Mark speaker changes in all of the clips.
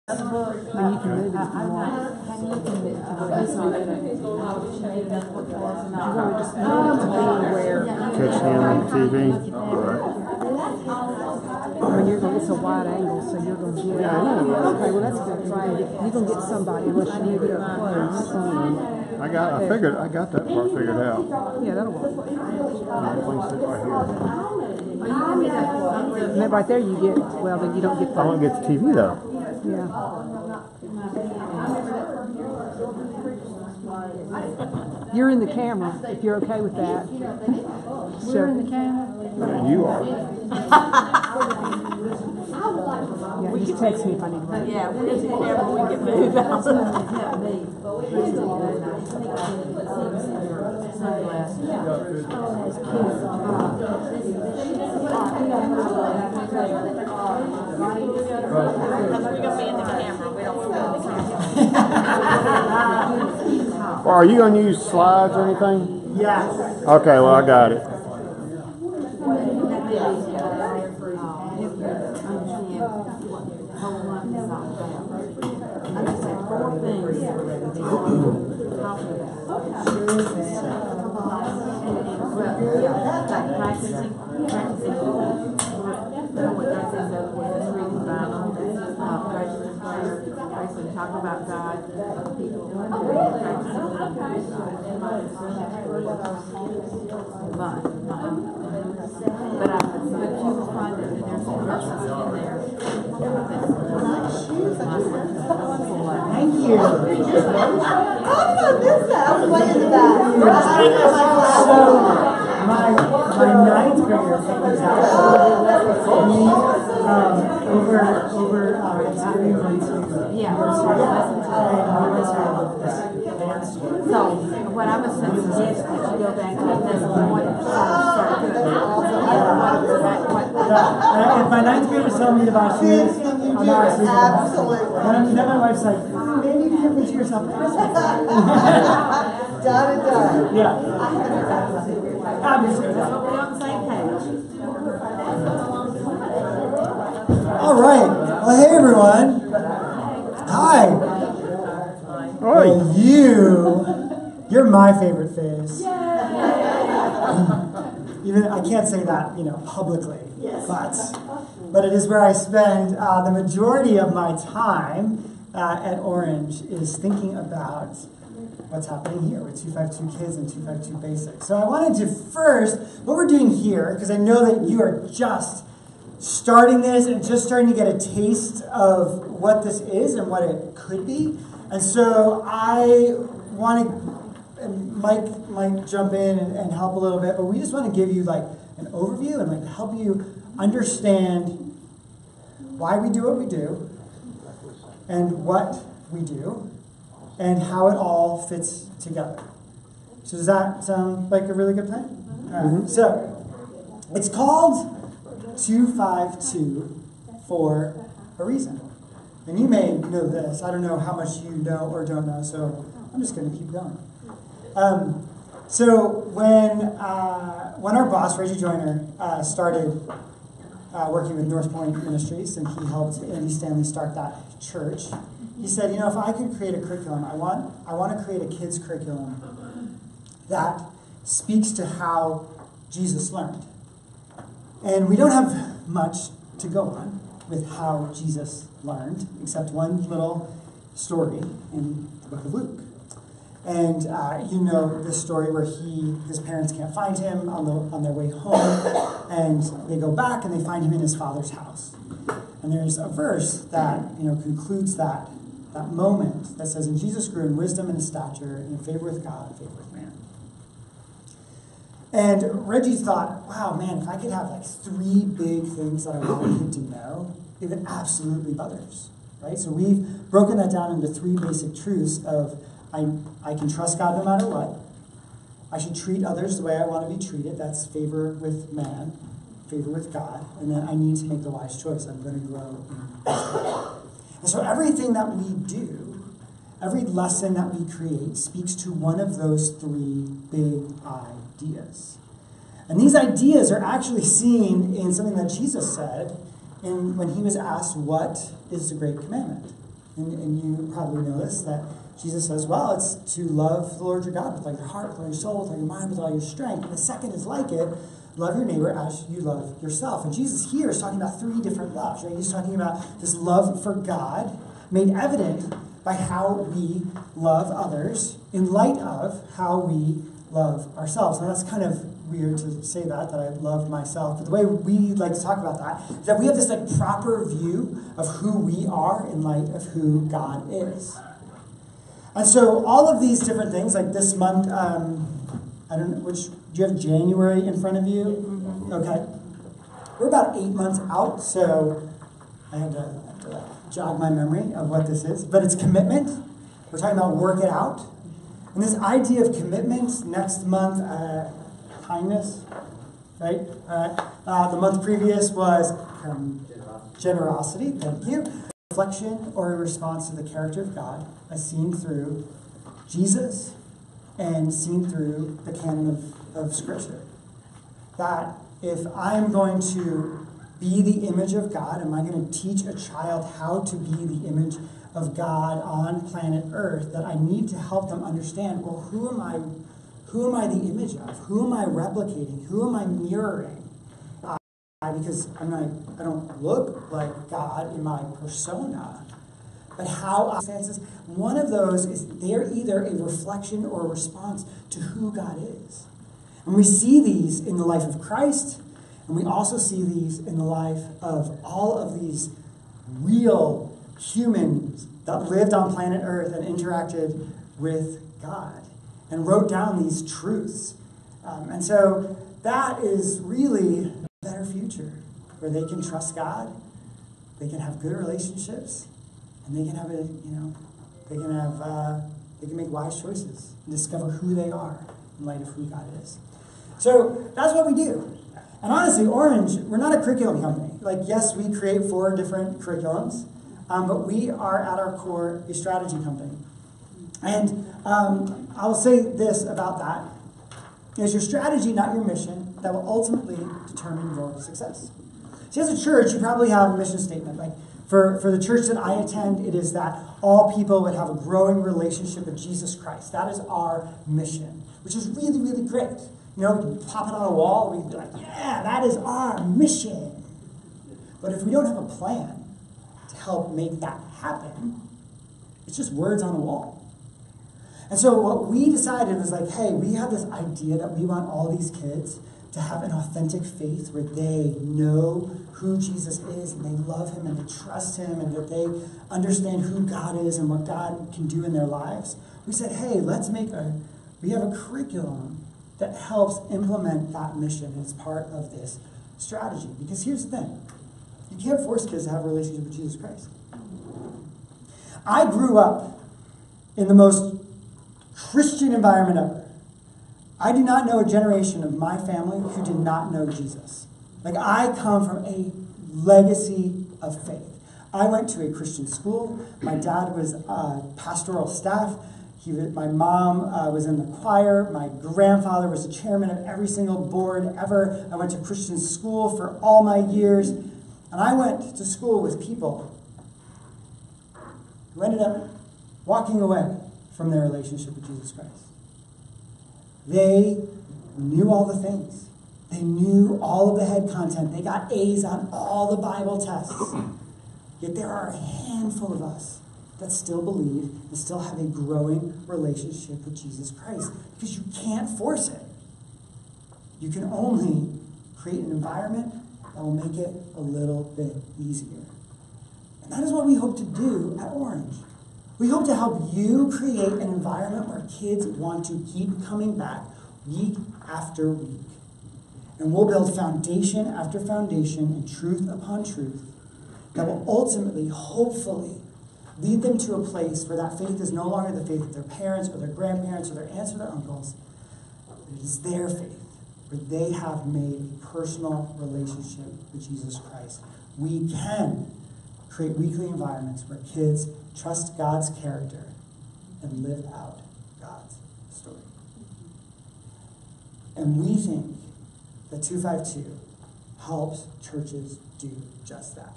Speaker 1: And you can move it if you want. You want it to be where
Speaker 2: catch him on TV.
Speaker 1: When you're going, it's a wide angle, so you're going to get.
Speaker 2: Yeah, I know.
Speaker 1: Okay, well that's good. You're going to get somebody unless you move it up close.
Speaker 2: I got that part figured out.
Speaker 1: Yeah, that'll work.
Speaker 2: Place it right here.
Speaker 1: And then right there you get. Well, then you don't get that.
Speaker 2: I want to get the TV though.
Speaker 1: Yeah. You're in the camera, if you're okay with that. We're in the camera?
Speaker 2: You are.
Speaker 1: Yeah, just text me if I need to.
Speaker 3: Yeah, we're in the camera, we can move out.
Speaker 2: Well, are you going to use slides or anything?
Speaker 4: Yes.
Speaker 2: Okay, well, I got it.
Speaker 3: Talk about God, people but she was finding that there's some verses in there.
Speaker 4: Thank you.
Speaker 5: How did I miss that? I was way in the back.
Speaker 4: My ninth grader was actually me over experience.
Speaker 3: Yeah, so what I was saying is that you go back to this point and start doing
Speaker 4: If my ninth grader was telling me about shoes, I'm not sleeping.
Speaker 5: Absolutely.
Speaker 4: Then my wife's like, maybe you can put yourself in this one.
Speaker 5: Done and done.
Speaker 4: Yeah.
Speaker 3: We're on the same page.
Speaker 4: All right. Well, hey everyone. Hi. Well, you're my favorite face. Even I can't say that, publicly, but it is where I spend the majority of my time at Orange is thinking about what's happening here with 252 Kids and 252 Basic. So I wanted to first, what we're doing here, because I know that you are just starting this and just starting to get a taste of what this is and what it could be. And so I want to, and Mike might jump in and help a little bit, but we just want to give you like an overview and like help you understand why we do what we do and what we do and how it all fits together. So does that sound like a really good plan? All right. So it's called 252 for a reason. And you may know this. I don't know how much you know or don't know, so I'm just going to keep going. So when our boss, Reggie Joyner, started working with North Point Ministries, and he helped Andy Stanley start that church, he said, if I could create a curriculum, I want to create a kids curriculum that speaks to how Jesus learned. And we don't have much to go on with how Jesus learned, except one little story in the book of Luke. And you know this story where his parents can't find him on their way home, and they go back and they find him in his father's house. And there's a verse that concludes that moment that says, "And Jesus grew in wisdom and stature, and in favor with God and favor with man." And Reggie thought, wow, man, if I could have like 3 big things that I want a kid to know, it would absolutely be others, right? So we've broken that down into 3 basic truths of I can trust God no matter what. I should treat others the way I want to be treated. That's favor with man, favor with God. And then I need to make the wise choice. I'm going to grow in God. And so everything that we do, every lesson that we create speaks to one of those 3 big ideas. And these ideas are actually seen in something that Jesus said when he was asked, what is the great commandment? And you probably know this, that Jesus says, well, it's to love the Lord your God with all your heart, with all your soul, with all your mind, with all your strength. And the second is like it, love your neighbor as you love yourself. And Jesus here is talking about three different loves, right? He's talking about this love for God made evident by how we love others in light of how we love ourselves. Now that's kind of weird to say that I love myself, but the way we like to talk about that is that we have this like proper view of who we are in light of who God is. And so all of these different things, like this month, I don't know, do you have January in front of you? Mm-hmm. Okay. We're about 8 months out, so I had to jog my memory of what this is. But it's commitment. We're talking about work it out. And this idea of commitment, next month, kindness, right? The month previous was generosity, thank you. Reflection or a response to the character of God as seen through Jesus and seen through the canon of Scripture. That if I'm going to be the image of God, am I going to teach a child how to be the image of God on planet Earth, that I need to help them understand, well, who am I the image of? Who am I replicating? Who am I mirroring? Because I don't look like God in my persona, but how circumstances. One of those is they're either a reflection or a response to who God is. And we see these in the life of Christ, and we also see these in the life of all of these real humans that lived on planet Earth and interacted with God and wrote down these truths. And so that is really a better future where they can trust God, they can have good relationships, and they can have they can make wise choices and discover who they are in light of who God is. So that's what we do. And honestly, Orange, we're not a curriculum company. Like, yes, we create 4 different curriculums, but we are at our core a strategy company. And I'll say this about that. It's your strategy, not your mission, that will ultimately determine your success. See, as a church, you probably have a mission statement. Like for the church that I attend, it is that all people would have a growing relationship with Jesus Christ. That is our mission, which is really, really great. You know, we can pop it on a wall, we can be like, yeah, that is our mission. But if we don't have a plan to help make that happen, it's just words on a wall. And so what we decided was like, hey, we have this idea that we want all these kids to have an authentic faith where they know who Jesus is and they love him and they trust him and that they understand who God is and what God can do in their lives. We said, hey, we have a curriculum that helps implement that mission as part of this strategy. Because here's the thing. You can't force kids to have a relationship with Jesus Christ. I grew up in the most Christian environment ever. I do not know a generation of my family who did not know Jesus. Like, I come from a legacy of faith. I went to a Christian school. My dad was pastoral staff. My mom was in the choir. My grandfather was the chairman of every single board ever. I went to Christian school for all my years. And I went to school with people who ended up walking away from their relationship with Jesus Christ. They knew all the things. They knew all of the head content. They got A's on all the Bible tests. Yet there are a handful of us that still believe and still have a growing relationship with Jesus Christ. Because you can't force it. You can only create an environment that will make it a little bit easier. And that is what we hope to do at Orange. We hope to help you create an environment where kids want to keep coming back week after week. And we'll build foundation after foundation and truth upon truth that will ultimately, hopefully, lead them to a place where that faith is no longer the faith of their parents or their grandparents or their aunts or their uncles. It is their faith, where they have made a personal relationship with Jesus Christ. We can create weekly environments where kids trust God's character and live out God's story. And we think that 252 helps churches do just that.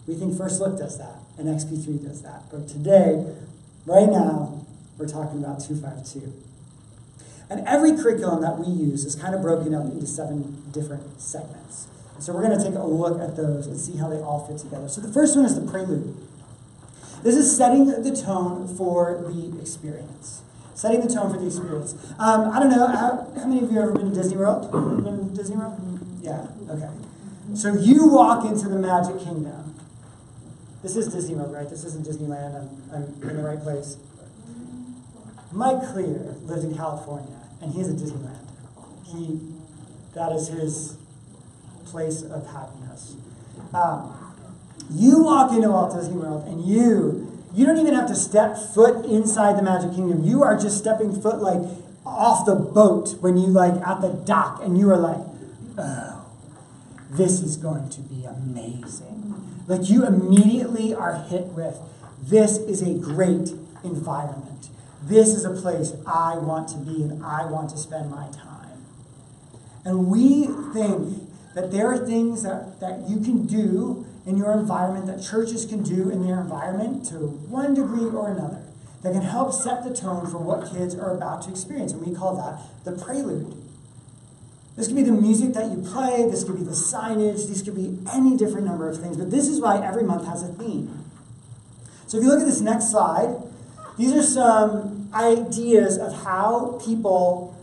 Speaker 4: We think First Look does that, and XP3 does that. But today, right now, we're talking about 252. And every curriculum that we use is kind of broken up into 7 different segments. So we're going to take a look at those and see how they all fit together. So the first one is the prelude. This is setting the tone for the experience. Setting the tone for the experience. I don't know, how many of you have ever been to Disney World? Been to Disney World? Yeah, okay. So you walk into the Magic Kingdom. This is Disney World, right? This isn't Disneyland. I'm in the right place. Mike Clear lived in California, and he's at Disneyland. That is his place of happiness. You walk into Walt Disney World, and you don't even have to step foot inside the Magic Kingdom. You are just stepping foot like off the boat when you like at the dock, and you are like, oh, this is going to be amazing. Like you immediately are hit with, this is a great environment. This is a place I want to be and I want to spend my time. And we think that there are things that you can do in your environment, that churches can do in their environment to one degree or another, that can help set the tone for what kids are about to experience. And we call that the prelude. This could be the music that you play, this could be the signage, these could be any different number of things, but this is why every month has a theme. So if you look at this next slide, these are some ideas of how people,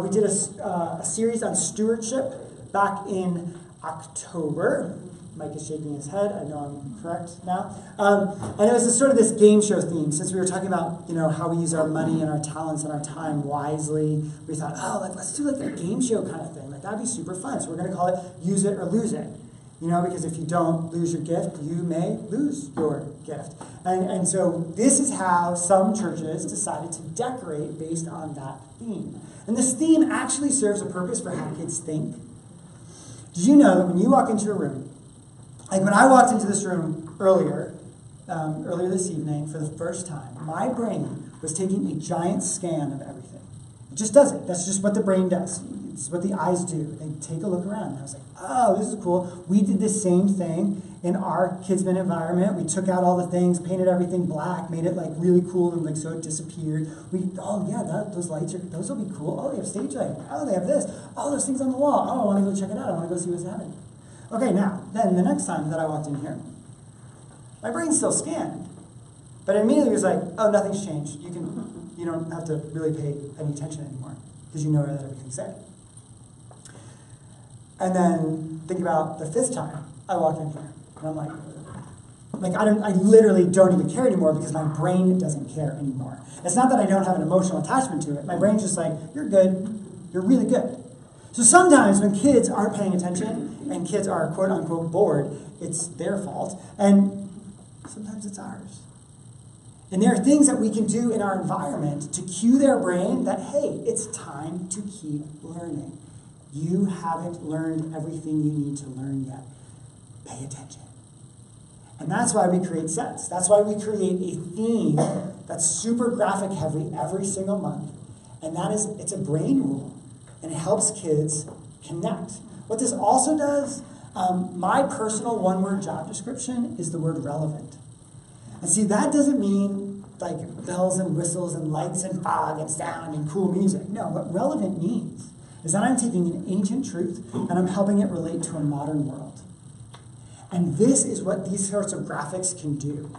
Speaker 4: we did a series on stewardship back in October. Mike is shaking his head. I know I'm correct now. And it was sort of this game show theme. Since we were talking about, how we use our money and our talents and our time wisely, we thought, let's do like a game show kind of thing. Like that'd be super fun. So we're going to call it Use It or Lose It. Because if you don't lose your gift, you may lose your gift. And so this is how some churches decided to decorate based on that theme. And this theme actually serves a purpose for how kids think. Did you know that when you walk into a room, like when I walked into this room earlier this evening for the first time, my brain was taking a giant scan of everything. It just does it. That's just what the brain does. It's what the eyes do. They take a look around. And I was like, oh, this is cool. We did the same thing in our Kidsman environment. We took out all the things, painted everything black, made it like really cool, and like so it disappeared. Those lights those will be cool. Oh, they have stage lighting. Oh, they have this. Oh, there's things on the wall. Oh, I want to go check it out. I want to go see what's happening. Okay, now, then the next time that I walked in here, my brain still scanned. But immediately it was like, oh, nothing's changed. You don't have to really pay any attention anymore because you know that everything's there. And then think about the 5th time I walk in here, and I'm like I literally don't even care anymore because my brain doesn't care anymore. It's not that I don't have an emotional attachment to it. My brain's just like, you're good. You're really good. So sometimes when kids aren't paying attention and kids are quote unquote bored, it's their fault. And sometimes it's ours. And there are things that we can do in our environment to cue their brain that, hey, it's time to keep learning. You haven't learned everything you need to learn yet. Pay attention. And that's why we create sets. That's why we create a theme that's super graphic heavy every single month. And that is, it's a brain rule. And it helps kids connect. What this also does, my personal one-word job description is the word relevant. And see, that doesn't mean like bells and whistles and lights and fog and sound and cool music. No, what relevant means is that I'm taking an ancient truth and I'm helping it relate to a modern world. And this is what these sorts of graphics can do.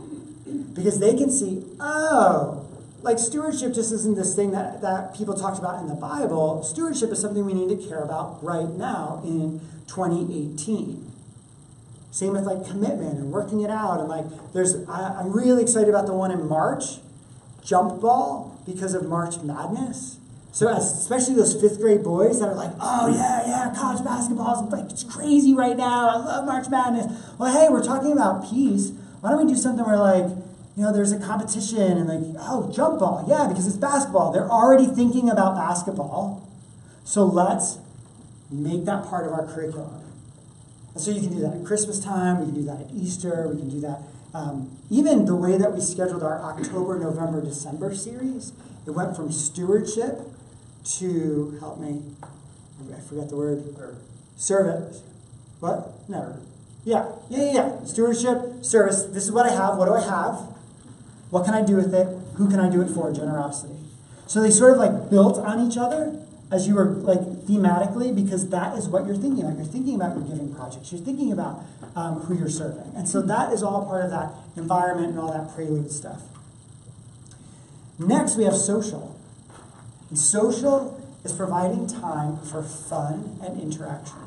Speaker 4: Because they can see, like stewardship just isn't this thing that people talked about in the Bible. Stewardship is something we need to care about right now in 2018. Same with like commitment and working it out. And like I'm really excited about the one in March, Jump Ball, because of March Madness. So especially those 5th grade boys that are like, oh yeah, college basketball is like, it's crazy right now. I love March Madness. Well, hey, we're talking about peace. Why don't we do something where like, there's a competition and like, jump ball. Yeah, because it's basketball. They're already thinking about basketball. So let's make that part of our curriculum. And so you can do that at Christmas time. We can do that at Easter. We can do that. Even the way that we scheduled our October, November, December series, it went from stewardship to, help me, I forgot the word. Service. What? No. Yeah. Stewardship, service. This is what I have. What do I have? What can I do with it? Who can I do it for? Generosity. So they sort of like built on each other as you were like thematically, because that is what you're thinking about. You're thinking about your giving projects. You're thinking about who you're serving. And so that is all part of that environment and all that prelude stuff. Next, we have social. And social is providing time for fun and interaction.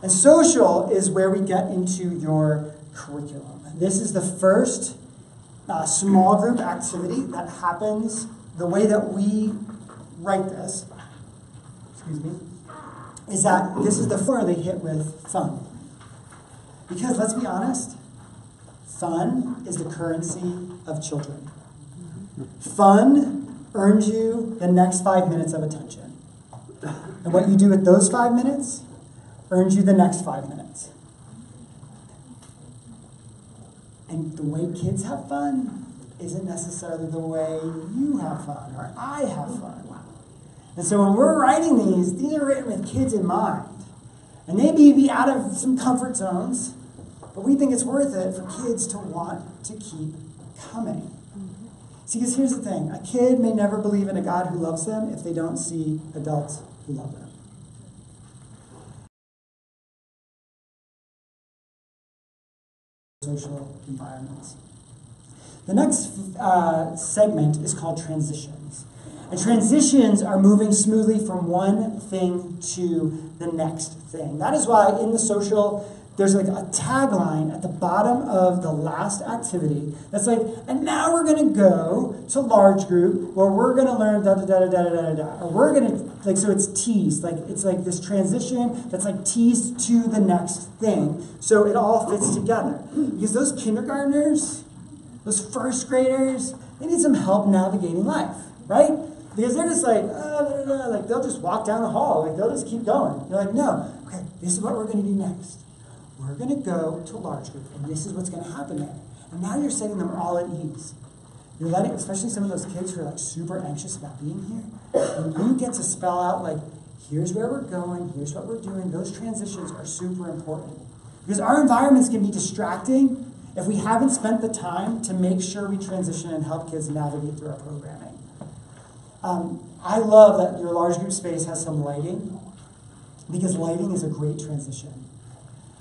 Speaker 4: And social is where we get into your curriculum. This is the first small group activity that happens the way that we write this. Is that this is the floor they hit with fun. Because let's be honest, fun is the currency of children. Fun earns you the next 5 minutes of attention. And what you do with those 5 minutes earns you the next 5 minutes. And the way kids have fun isn't necessarily the way you have fun or I have fun. And so when we're writing these are written with kids in mind. And they may be out of some comfort zones, but we think it's worth it for kids to want to keep coming. See, because here's the thing. A kid may never believe in a God who loves them if they don't see adults who love them. Social environments. The next segment is called transitions. And transitions are moving smoothly from one thing to the next thing. That is why in the social, there's like a tagline at the bottom of the last activity that's like, and now we're going to go to large group where we're going to learn da-da-da-da-da-da-da. Or we're going to, like, so it's teased. Like, it's like this transition that's like teased to the next thing. So it all fits together. Because those kindergartners, those first graders, they need some help navigating life, right? Because they're just like, like they'll just walk down the hall, like they'll just keep going. You're like, no, okay, this is what we're going to do next. We're going to go to large group, and this is what's going to happen there. And now you're setting them all at ease. You're letting, especially some of those kids who are like super anxious about being here, and you get to spell out like, here's where we're going, here's what we're doing. Those transitions are super important. Because our environments can be distracting if we haven't spent the time to make sure we transition and help kids navigate through our programming. I love that your large group space has some lighting, because lighting is a great transition.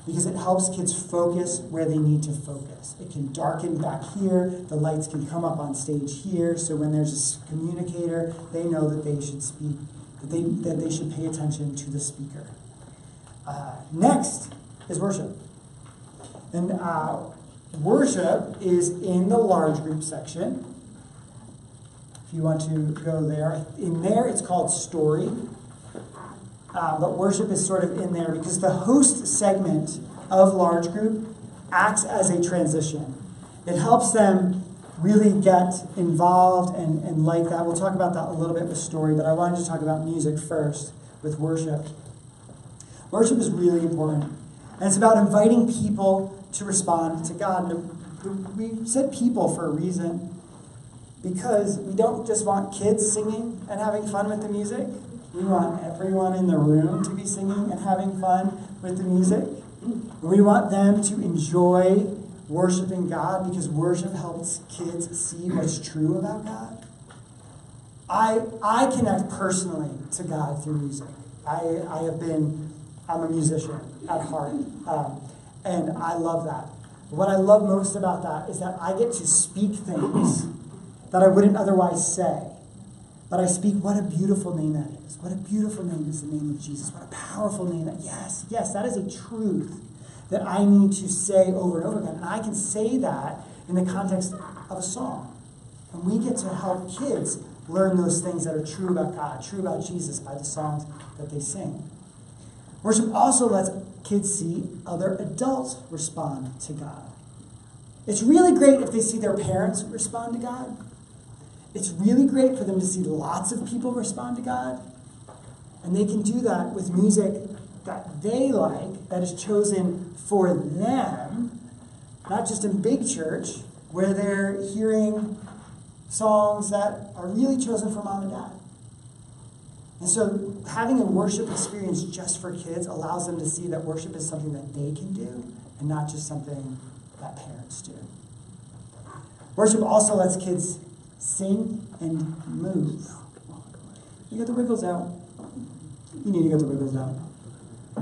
Speaker 4: Because it helps kids focus where they need to focus. It can darken back here, the lights can come up on stage here, so when there's a communicator, they know that they should speak, that they should pay attention to the speaker. Next is worship. And worship is in the large group section. If you want to go there. In there, it's called story. But worship is sort of in there because the host segment of large group acts as a transition. It helps them really get involved and like that. We'll talk about that a little bit with story, but I wanted to talk about music first with worship. Worship is really important. And it's about inviting people to respond to God. And we said people for a reason, because we don't just want kids singing and having fun with the music. We want everyone in the room to be singing and having fun with the music. We want them to enjoy worshiping God, because worship helps kids see what's true about God. I connect personally to God through music. I'm a musician at heart, and I love that. What I love most about that is that I get to speak things that I wouldn't otherwise say. But I speak, what a beautiful name that is. What a beautiful name is the name of Jesus. What a powerful name that, yes, that is a truth that I need to say over and over again. And I can say that in the context of a song. And we get to help kids learn those things that are true about God, true about Jesus by the songs that they sing. Worship also lets kids see other adults respond to God. It's really great if they see their parents respond to God. It's really great for them to see lots of people respond to God. And they can do that with music that they like, that is chosen for them, not just in big church, where they're hearing songs that are really chosen for mom and dad. And so having a worship experience just for kids allows them to see that worship is something that they can do and not just something that parents do. Worship also lets kids sing and move. You get the wiggles out. You need to get the wiggles out,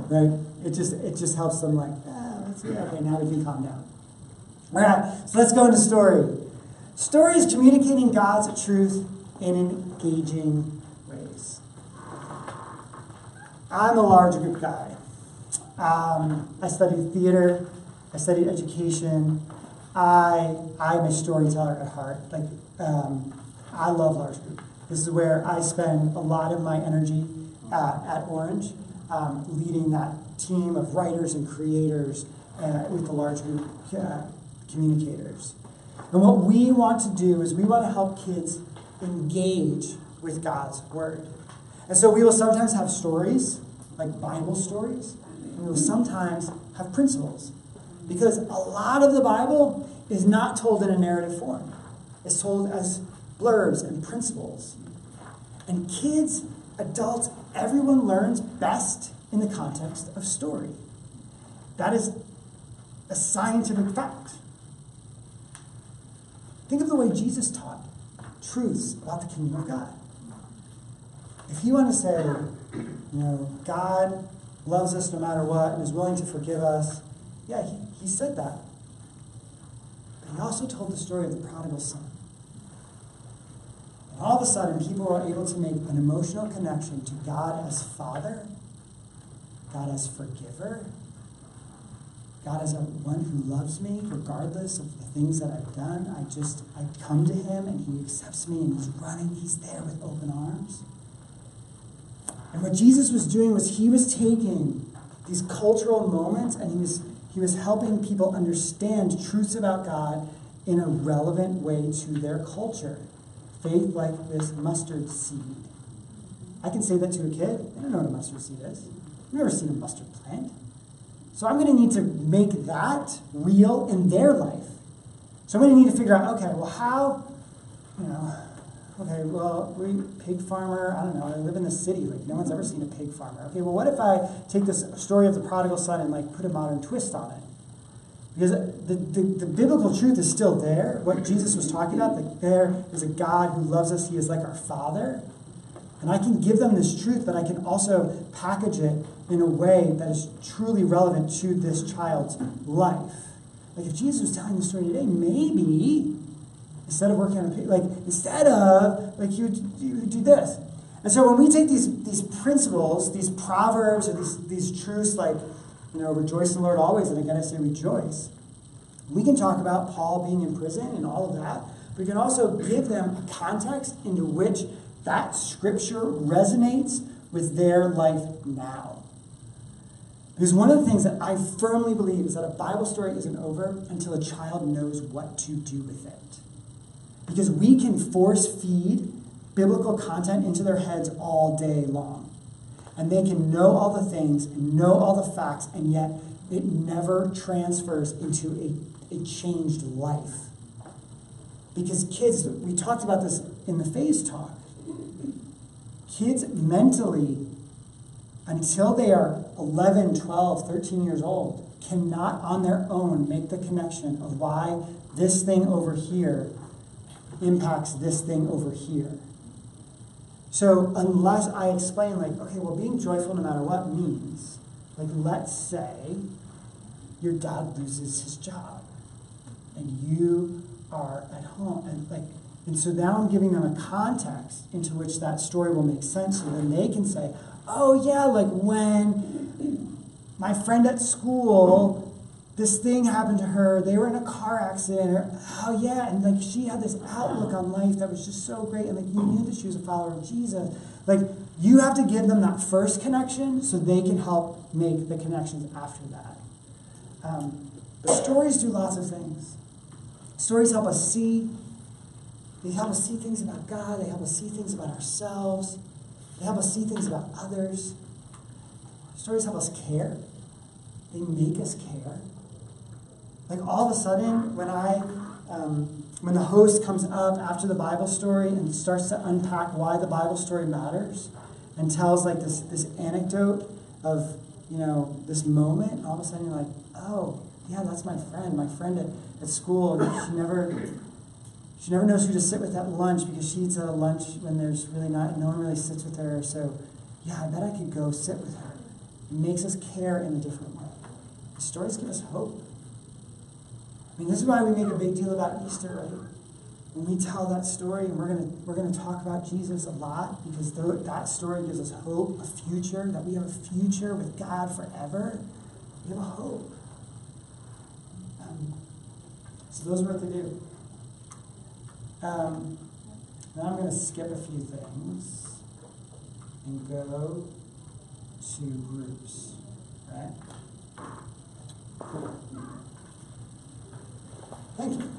Speaker 4: right? It just helps them like, let's see, okay, now we can calm down. All right, so let's go into story. Story is communicating God's truth in engaging ways. I'm a large group guy. I studied theater. I studied education. I'm a storyteller at heart. I love large group. This is where I spend a lot of my energy at Orange, leading that team of writers and creators with the large group communicators. And what we want to do is we want to help kids engage with God's Word. And so we will sometimes have stories, like Bible stories, and we will sometimes have principles. Because a lot of the Bible is not told in a narrative form. It's told as blurbs and principles. And kids, adults, everyone learns best in the context of story. That is a scientific fact. Think of the way Jesus taught truths about the kingdom of God. If you want to say, God loves us no matter what and is willing to forgive us, yeah, he said that. But he also told the story of the prodigal son. And all of a sudden, people are able to make an emotional connection to God as Father, God as forgiver, God as one who loves me regardless of the things that I've done. I come to him and he accepts me and he's running. He's there with open arms. And what Jesus was doing was he was taking these cultural moments and he was helping people understand truths about God in a relevant way to their culture. Faith like this mustard seed. I can say that to a kid. They don't know what a mustard seed is. I've never seen a mustard plant. So I'm going to need to make that real in their life. So I'm going to need to figure out, okay, well, how, we pig farmer, I don't know, I live in the city, no one's ever seen a pig farmer. Okay, well, what if I take this story of the prodigal son and put a modern twist on it? Because the biblical truth is still there. What Jesus was talking about, that there is a God who loves us. He is like our Father. And I can give them this truth, but I can also package it in a way that is truly relevant to this child's life. Like if Jesus was telling the story today, maybe instead of working on a pig, you would do this. And so when we take these principles, these proverbs, or these truths rejoice in the Lord always, and again I say rejoice. We can talk about Paul being in prison and all of that, but we can also give them a context into which that scripture resonates with their life now. Because one of the things that I firmly believe is that a Bible story isn't over until a child knows what to do with it. Because we can force feed biblical content into their heads all day long. And they can know all the things and know all the facts, and yet it never transfers into a changed life. Because kids, we talked about this in the phase talk, kids mentally, until they are 11, 12, 13 years old, cannot on their own make the connection of why this thing over here impacts this thing over here. So unless I explain, being joyful no matter what means, let's say your dad loses his job and you are at home, and so now I'm giving them a context into which that story will make sense, so then they can say, oh yeah, when my friend at school, this thing happened to her, they were in a car accident, or oh yeah, and she had this outlook on life that was just so great, and you knew that she was a follower of Jesus. You have to give them that first connection so they can help make the connections after that. But stories do lots of things. Stories help us see. They help us see things about God. They help us see things about ourselves. They help us see things about others. Stories help us care. They make us care. All of a sudden, when the host comes up after the Bible story and starts to unpack why the Bible story matters, and tells this anecdote of this moment, all of a sudden you're like, oh, yeah, that's my friend at school. She never knows who to sit with at lunch because she eats at a lunch when there's really no one really sits with her. So yeah, I bet I could go sit with her. It makes us care in a different way. The stories give us hope. I mean, this is why we make a big deal about Easter, right? When we tell that story, and we're gonna talk about Jesus a lot, because that story gives us hope, a future, that we have a future with God forever. We have a hope. So those are what they do. Now I'm going to skip a few things and go to groups, right? Thank you.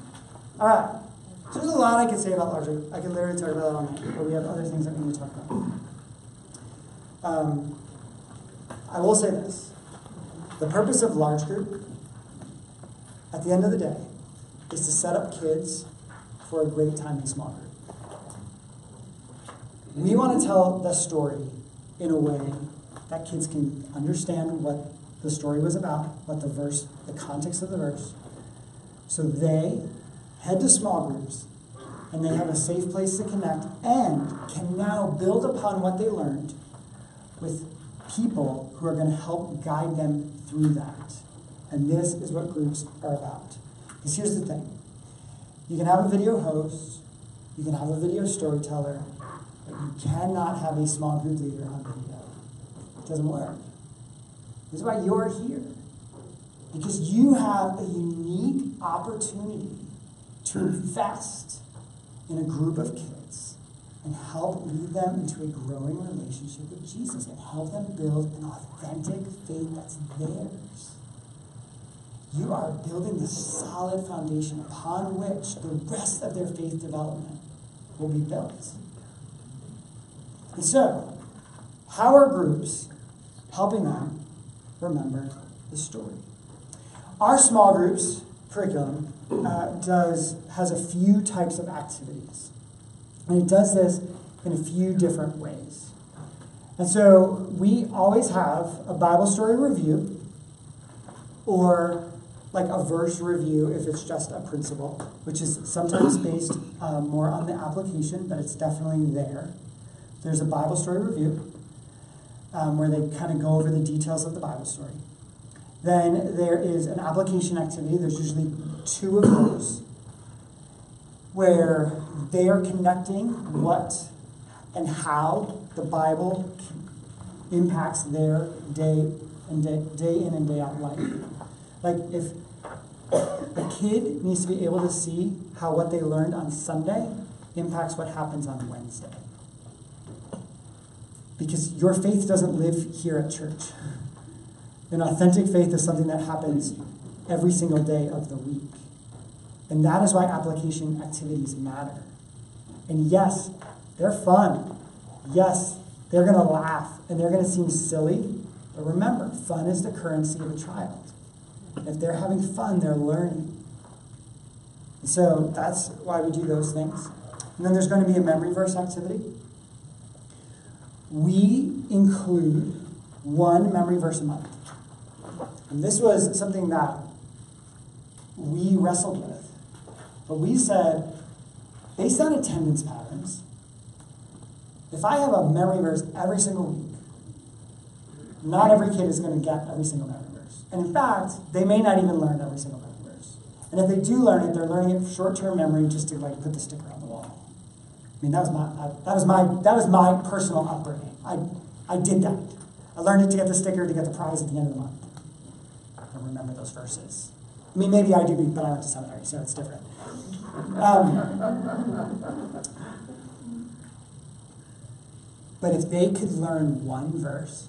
Speaker 4: All right. So there's a lot I could say about large group. I could literally talk about that all night, but we have other things that we need to talk about. I will say this. The purpose of large group, at the end of the day, is to set up kids for a great time in small group. We want to tell the story in a way that kids can understand what the story was about, what the context of the verse, so they head to small groups and they have a safe place to connect and can now build upon what they learned with people who are going to help guide them through that. And this is what groups are about. Because here's the thing. You can have a video host, you can have a video storyteller, but you cannot have a small group leader on video. It doesn't work. This is why you're here. Because you have a unique opportunity to invest in a group of kids and help lead them into a growing relationship with Jesus and help them build an authentic faith that's theirs. You are building the solid foundation upon which the rest of their faith development will be built. And so, how are groups helping them remember the story? Our small groups curriculum has a few types of activities. And it does this in a few different ways. And so we always have a Bible story review, or like a verse review if it's just a principle, which is sometimes based more on the application, but it's definitely there. There's a Bible story review where they kind of go over the details of the Bible story. Then there is an application activity. There's usually 2 of those where they are connecting what and how the Bible impacts their day in and day out life. Like if a kid needs to be able to see how what they learned on Sunday impacts what happens on Wednesday. Because your faith doesn't live here at church. An authentic faith is something that happens every single day of the week. And that is why application activities matter. And yes, they're fun. Yes, they're going to laugh and they're going to seem silly. But remember, fun is the currency of a child. If they're having fun, they're learning. So that's why we do those things. And then there's going to be a memory verse activity. We include 1 memory verse a month. And this was something that we wrestled with. But we said, based on attendance patterns, if I have a memory verse every single week, not every kid is going to get every single memory verse. And in fact, they may not even learn every single memory verse. And if they do learn it, they're learning it for short-term memory just to like put the sticker on the wall. I mean, that was my personal upbringing. I did that. I learned it to get the sticker to get the prize at the end of the month. I don't remember those verses. I mean, maybe I do, but I went to seminary, so it's different. But if they could learn 1 verse,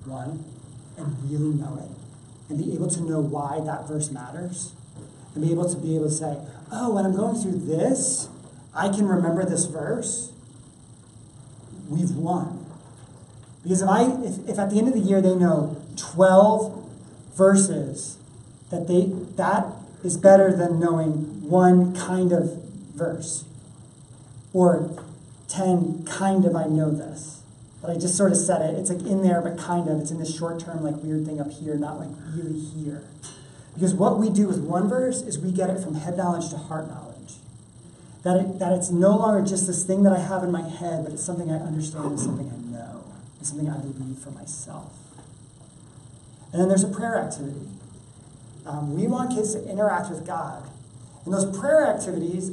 Speaker 4: and really know it, and be able to know why that verse matters, and be able to say, oh, when I'm going through this, I can remember this verse, we've won. Because if at the end of the year they know 12 verses, that is better than knowing 1 kind of verse. Or 10 kind of I know this. But I just sort of said it. It's like in there, but kind of. It's in this short term, like weird thing up here, not like really here. Because what we do with one verse is we get it from head knowledge to heart knowledge. That it's no longer just this thing that I have in my head, but it's something I understand, it's something I know, it's something I believe for myself. And then there's a prayer activity. We want kids to interact with God. And those prayer activities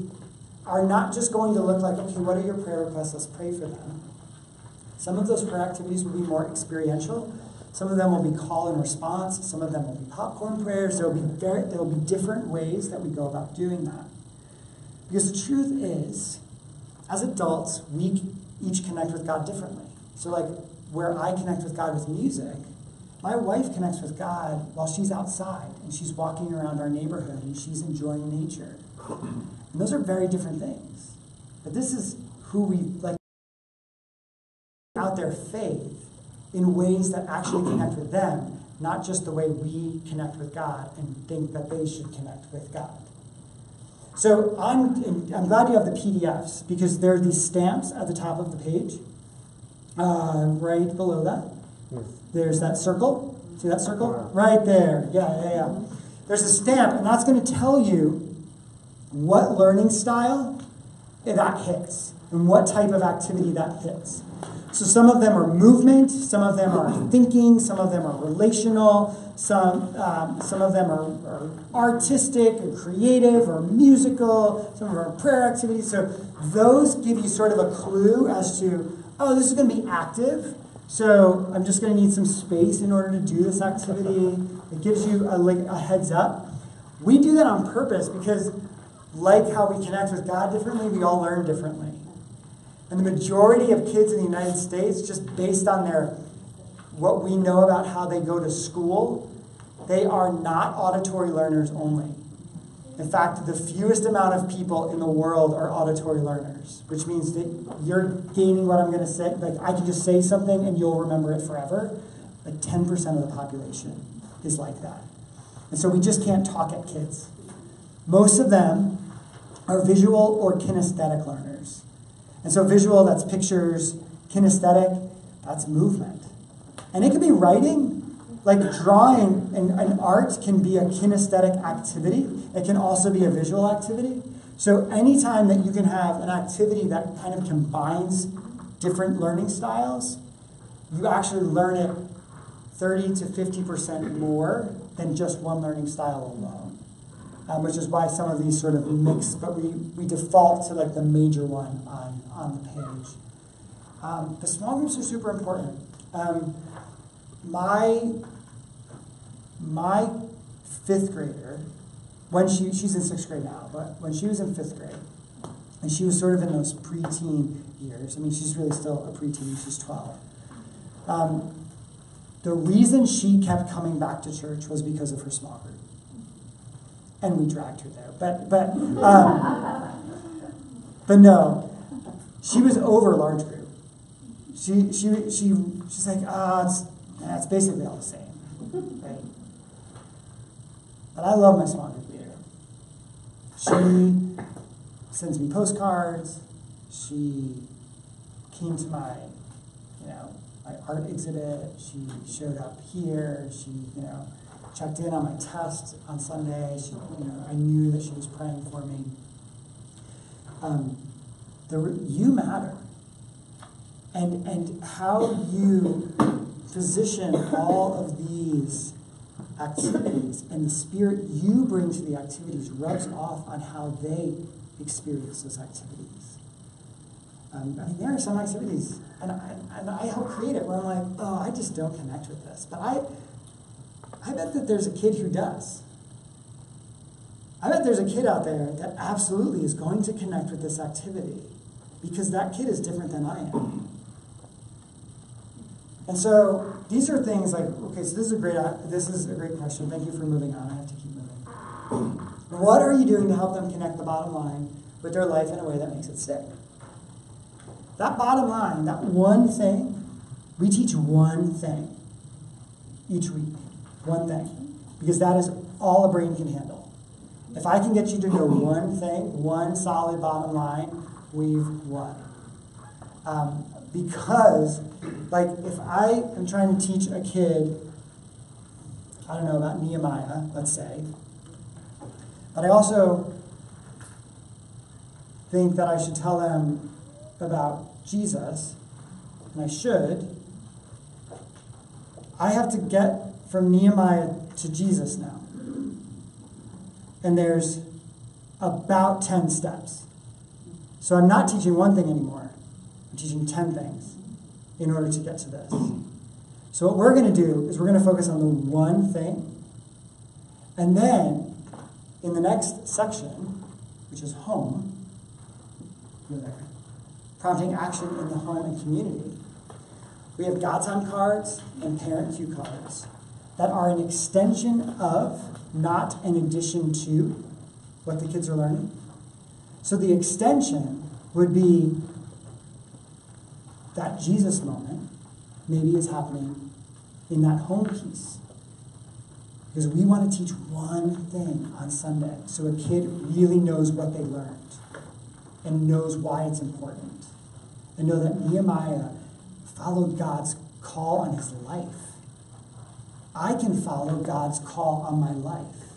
Speaker 4: are not just going to look like, okay, what are your prayer requests? Let's pray for them. Some of those prayer activities will be more experiential. Some of them will be call and response. Some of them will be popcorn prayers. There will be different ways that we go about doing that. Because the truth is, as adults, we each connect with God differently. So like where I connect with God with music, my wife connects with God while she's outside and she's walking around our neighborhood and she's enjoying nature. And those are very different things. But this is who we like out their faith in ways that actually connect with them, not just the way we connect with God and think that they should connect with God. So I'm glad you have the PDFs because there are these stamps at the top of the page, right below that.
Speaker 2: Yes.
Speaker 4: There's that circle. See that circle? Right there. Yeah. There's a stamp, and that's going to tell you what learning style that hits and what type of activity that hits. So some of them are movement, some of them are thinking, some of them are relational, some of them are artistic or creative or musical, some of them are prayer activities. So those give you sort of a clue as to, oh, this is going to be active. So I'm just going to need some space in order to do this activity. It gives you a heads up. We do that on purpose because like how we connect with God differently, we all learn differently. And the majority of kids in the United States, just based on what we know about how they go to school, they are not auditory learners only. In fact, the fewest amount of people in the world are auditory learners, which means that you're gaining what I'm going to say. Like I can just say something and you'll remember it forever. Like 10% of the population is like that. And so we just can't talk at kids. Most of them are visual or kinesthetic learners. And so visual, that's pictures. Kinesthetic, that's movement. And it could be writing. Like drawing and art can be a kinesthetic activity. It can also be a visual activity. So anytime that you can have an activity that kind of combines different learning styles, you actually learn it 30 to 50% more than just one learning style alone. Which is why some of these sort of mix, but we default to like the major one on the page. The small groups are super important. My fifth grader, when she's in sixth grade now, but when she was in fifth grade, and she was sort of in those preteen years, I mean, she's really still a preteen, she's 12. The reason she kept coming back to church was because of her small group. And we dragged her there, but no, she was over large group. She's like, it's basically all the same, right? But I love my small group leader. She sends me postcards. She came to my art exhibit. She showed up here. She, checked in on my test on Sunday. She, I knew that she was praying for me. You matter. And how you position all of these activities and the spirit you bring to the activities rubs off on how they experience those activities. There are some activities, and I help create it, where I'm like, oh, I just don't connect with this. But I bet that there's a kid who does. I bet there's a kid out there that absolutely is going to connect with this activity because that kid is different than I am. And so these are things like, okay, so this is a great question. Thank you for moving on. I have to keep moving. What are you doing to help them connect the bottom line with their life in a way that makes it stick? That bottom line, that one thing, we teach one thing each week. One thing. Because that is all a brain can handle. If I can get you to know one thing, one solid bottom line, we've won. Because, like, if I am trying to teach a kid I don't know about Nehemiah, let's say. But I also think that I should tell them about Jesus, and I should. I have to get from Nehemiah to Jesus now. And there's about 10 steps. So I'm not teaching one thing anymore. I'm teaching 10 things in order to get to this. So what we're going to do is we're going to focus on the one thing. And then in the next section, which is home, prompting action in the home and community, we have God time cards and parent cue cards that are an extension of, not an addition to, what the kids are learning. So the extension would be that Jesus moment maybe is happening in that home piece. Because we want to teach one thing on Sunday so a kid really knows what they learned and knows why it's important. And know that Nehemiah followed God's call on his life. I can follow God's call on my life.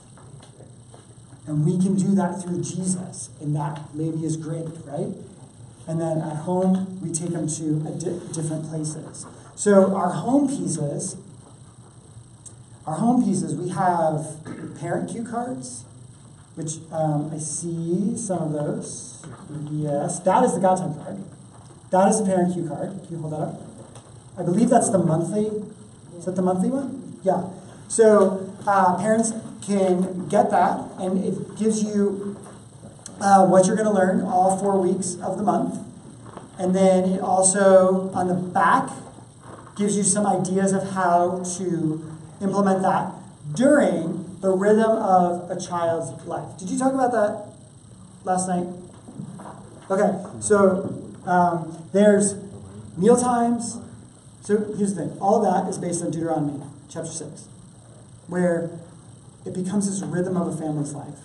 Speaker 4: And we can do that through Jesus. And that maybe is great, right? And then at home, we take them to different places. So our home pieces, we have parent cue cards, which I see some of those. Yes, that is the God time card. That is the parent cue card. Can you hold that up? I believe that's the monthly. Is that the monthly one? Yeah. So parents can get that, and it gives you what you're going to learn all 4 weeks of the month. And then it also, on the back, gives you some ideas of how to implement that during the rhythm of a child's life. Did you talk about that last night? Okay, so there's meal times. So here's the thing. All of that is based on Deuteronomy chapter 6, where it becomes this rhythm of a family's life.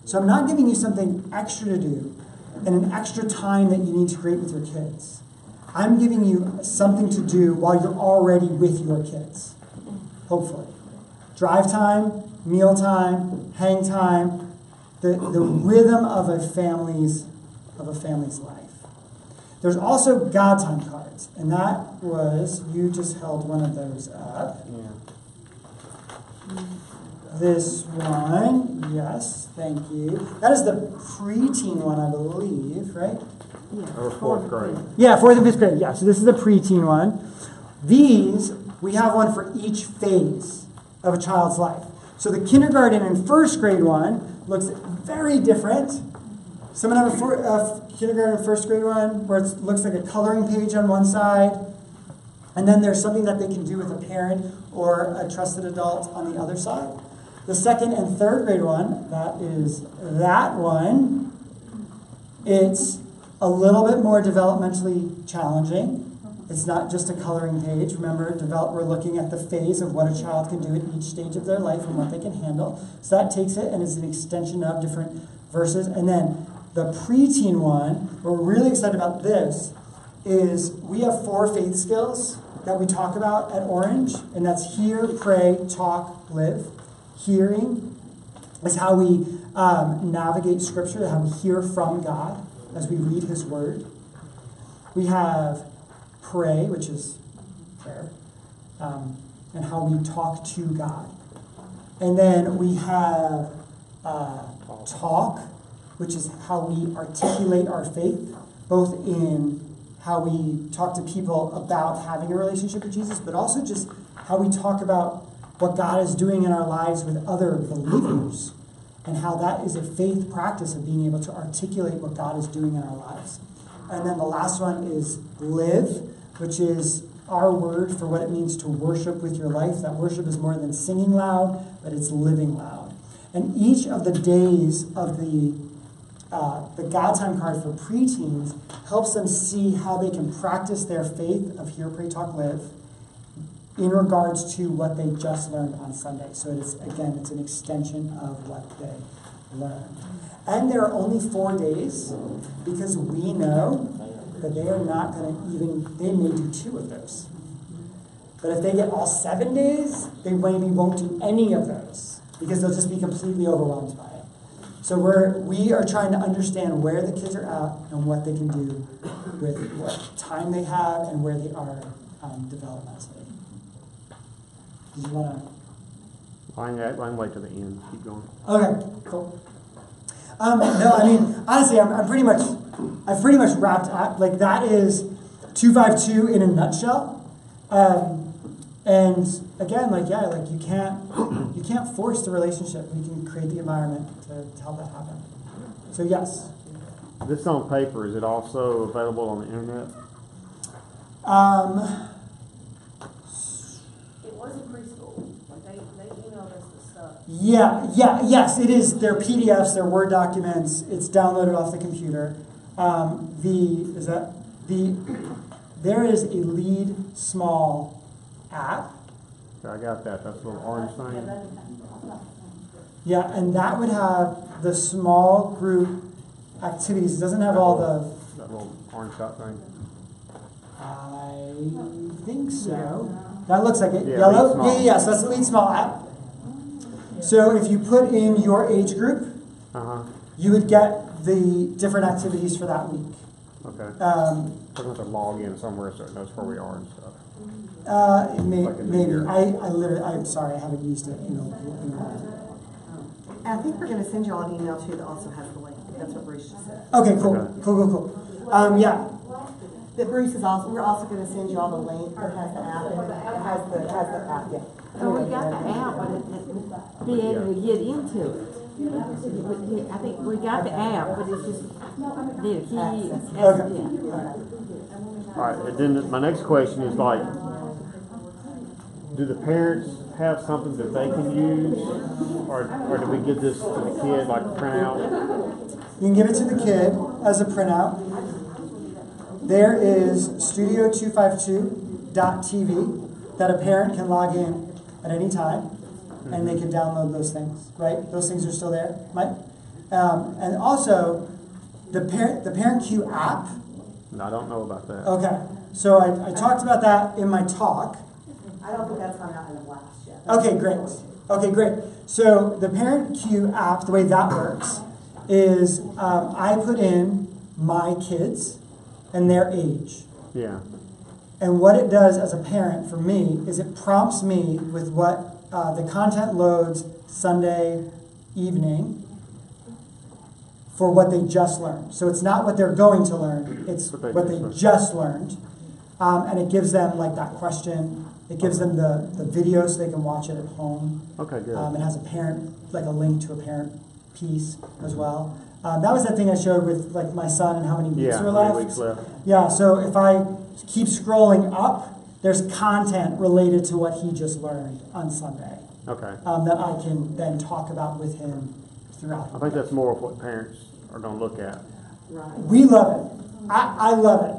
Speaker 4: So I'm not giving you something extra to do and an extra time that you need to create with your kids. I'm giving you something to do while you're already with your kids, hopefully. Drive time, meal time, hang time, the rhythm of a family's life. There's also God time cards, and that was, you just held one of those up. Yeah. This one, yes, thank you. That is the preteen one, I believe, right?
Speaker 1: Yeah.
Speaker 2: Or fourth grade.
Speaker 4: Yeah, 4th and 5th grade. Yeah, so this is the preteen one. These, we have one for each phase of a child's life. So the kindergarten and 1st grade one looks very different. Someone have a kindergarten and 1st grade one where it looks like a coloring page on one side, and then there's something that they can do with a parent or a trusted adult on the other side. The 2nd and 3rd grade one, that is that one. It's a little bit more developmentally challenging. It's not just a coloring page. Remember, we're looking at the phase of what a child can do at each stage of their life and what they can handle. So that takes it and is an extension of different verses. And then the preteen one, we're really excited about this, is we have 4 faith skills that we talk about at Orange, and that's hear, pray, talk, live. Hearing is how we navigate Scripture, how we hear from God as we read His Word. We have pray, which is prayer, and how we talk to God. And then we have talk, which is how we articulate our faith, both in how we talk to people about having a relationship with Jesus, but also just how we talk about what God is doing in our lives with other believers, and how that is a faith practice of being able to articulate what God is doing in our lives. And then the last one is live, which is our word for what it means to worship with your life. That worship is more than singing loud, but it's living loud. And each of the days of the God Time card for preteens helps them see how they can practice their faith of hear, pray, talk, live in regards to what they just learned on Sunday. So it's an extension of what they learned. And there are only 4 days because we know that they are not going to they may do 2 of those. But if they get all 7 days, they maybe won't do any of those because they'll just be completely overwhelmed by it. So we are trying to understand where the kids are at and what they can do with what time they have and where they are developmentally. Did you want to?
Speaker 2: I can wait to the end. Keep going.
Speaker 4: Okay, cool. No, I mean, honestly, I've pretty much wrapped up. Like, that is 252 in a nutshell. And again, like, yeah, like you can't force the relationship. We can create the environment to help that happen. So yes.
Speaker 2: This on paper, is it also available on the internet?
Speaker 6: It was in preschool. Like they emailed us the stuff.
Speaker 4: Yes, it is. They're PDFs, they're Word documents. It's downloaded off the computer. There is a Lead Small app.
Speaker 2: Okay, I got that. That's a little orange thing.
Speaker 4: Yeah, and that would have the small group activities. It doesn't have all the.
Speaker 2: That little orange dot thing.
Speaker 4: I think so. That looks like it.
Speaker 2: Yeah,
Speaker 4: Yellow?
Speaker 2: Lead Small.
Speaker 4: Yeah, so that's the Lead Small app. So if you put in your age group, you would get the different activities for that week.
Speaker 2: Okay. I'm going to log in somewhere so it knows where we are and stuff.
Speaker 4: Maybe. I'm sorry, I haven't used it in a while.
Speaker 5: I think we're going to send you all an email too that also has the link. That's what Bruce just said.
Speaker 4: Okay, cool. Yeah.
Speaker 5: That Bruce is also. We're also going to send you all the link that has the app and it has the app. Yeah.
Speaker 3: So we got the app, but be able to get into it. I think we got the app, but it's just the key.
Speaker 4: Okay.
Speaker 3: Yeah.
Speaker 2: All right, and then my next question is like, do the parents have something that they can use, or do we give this to the kid like a printout?
Speaker 4: You can give it to the kid as a printout. There is studio252.tv that a parent can log in at any time, and they can download those things, right? Those things are still there, Mike? And also, the Parent Q app.
Speaker 2: No, I don't know about that.
Speaker 4: Okay, so I talked about that in my talk.
Speaker 5: I don't think that's hung out in the blast yet.
Speaker 4: Okay, great. So the Parent Q app, the way that works is I put in my kids and their age.
Speaker 2: Yeah.
Speaker 4: And what it does as a parent for me is it prompts me with what the content loads Sunday evening for what they just learned. So it's not what they're going to learn, it's what they just learned. And it gives them like that question. It gives them the video so they can watch it at home.
Speaker 2: Okay, good.
Speaker 4: It has a parent, like a link to a parent piece as well. That was that thing I showed with like my son and how many weeks are left.
Speaker 2: How many weeks left.
Speaker 4: Yeah, so if I keep scrolling up, there's content related to what he just learned on Sunday.
Speaker 2: Okay.
Speaker 4: That I can then talk about with him throughout.
Speaker 2: I think that's more of what parents are going to look at.
Speaker 5: Right.
Speaker 4: We love it. I love it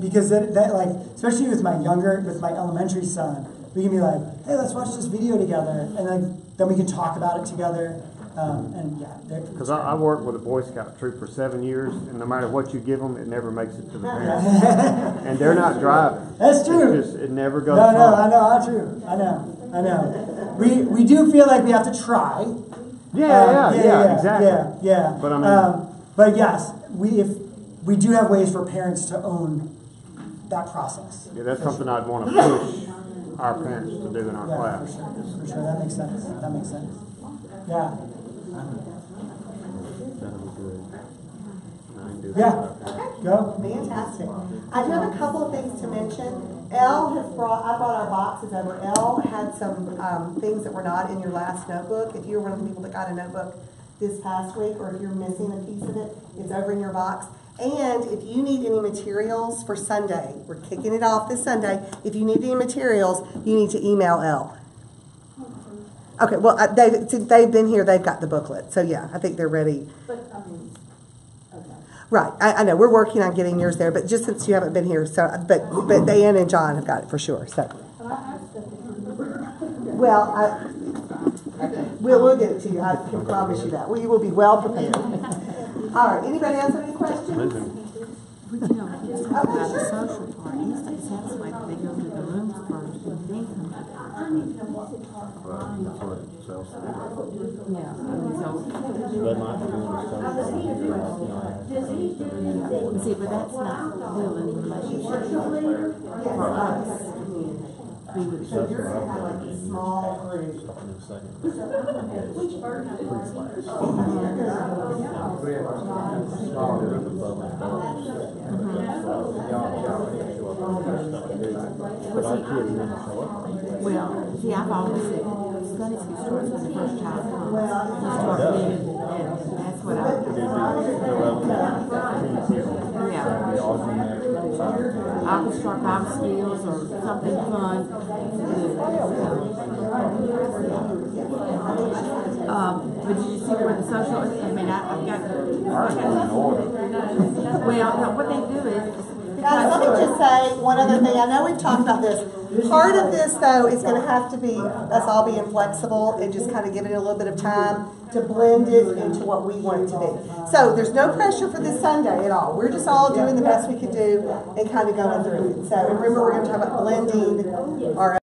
Speaker 4: because that like, especially with my elementary son, we can be like, hey, let's watch this video together, and then we can talk about it together. And yeah,
Speaker 2: because I worked with a Boy Scout troop for 7 years, and no matter what you give them, it never makes it to the parents. And they're not driving.
Speaker 4: That's true.
Speaker 2: It never goes.
Speaker 4: No, I know, true. I know. We do feel like we have to try.
Speaker 2: Yeah, exactly.
Speaker 4: Yeah.
Speaker 2: But I mean,
Speaker 4: but yes, we do have ways for parents to own that process.
Speaker 2: Yeah, that's something I'd want to push our parents to do in our class.
Speaker 4: For sure. That makes sense. Yeah.
Speaker 2: That'll be good. I can do
Speaker 4: Yeah.
Speaker 2: that.
Speaker 4: Go.
Speaker 5: Fantastic. I do have a couple of things to mention. I brought our boxes over. Elle had some things that were not in your last notebook. If you were one of the people that got a notebook this past week, or if you're missing a piece of it, it's over in your box. And if you need any materials for Sunday, we're kicking it off this Sunday. If you need any materials, you need to email Elle. Okay, well, since they've been here, they've got the booklet. So yeah, I think they're ready. Right, I know, we're working on getting yours there, but just since you haven't been here, so, but Diane and John have got it for sure, so. Well, we'll get it to you, I can promise you that. You will be well prepared. All right, anybody else have any questions?
Speaker 3: But you know, just talk about the social part. It sounds like they go to the rooms first, and then
Speaker 2: That's what it sells for.
Speaker 3: Yeah, I mean, so,
Speaker 2: They might be doing the same thing here, you know.
Speaker 3: see, but that's not building a relationship for us. We would
Speaker 2: That's what I'm thinking.
Speaker 5: Small group.
Speaker 2: In a second. Small group of public dogs. But our kids never show up.
Speaker 3: Well, see, I've always said, Sunday school starts when the first child comes. You start living, and that's what I, yeah. I could start Bible skills or something fun. But did you see where the social, I mean, I've got, well, no, what they do is,
Speaker 5: Guys, let me just say one other thing. I know we've talked about this. Part of this, though, is going to have to be us all being flexible and just kind of giving it a little bit of time to blend it into what we want it to be. So there's no pressure for this Sunday at all. We're just all doing the best we can do and kind of going through it. So remember, we're going to talk about blending our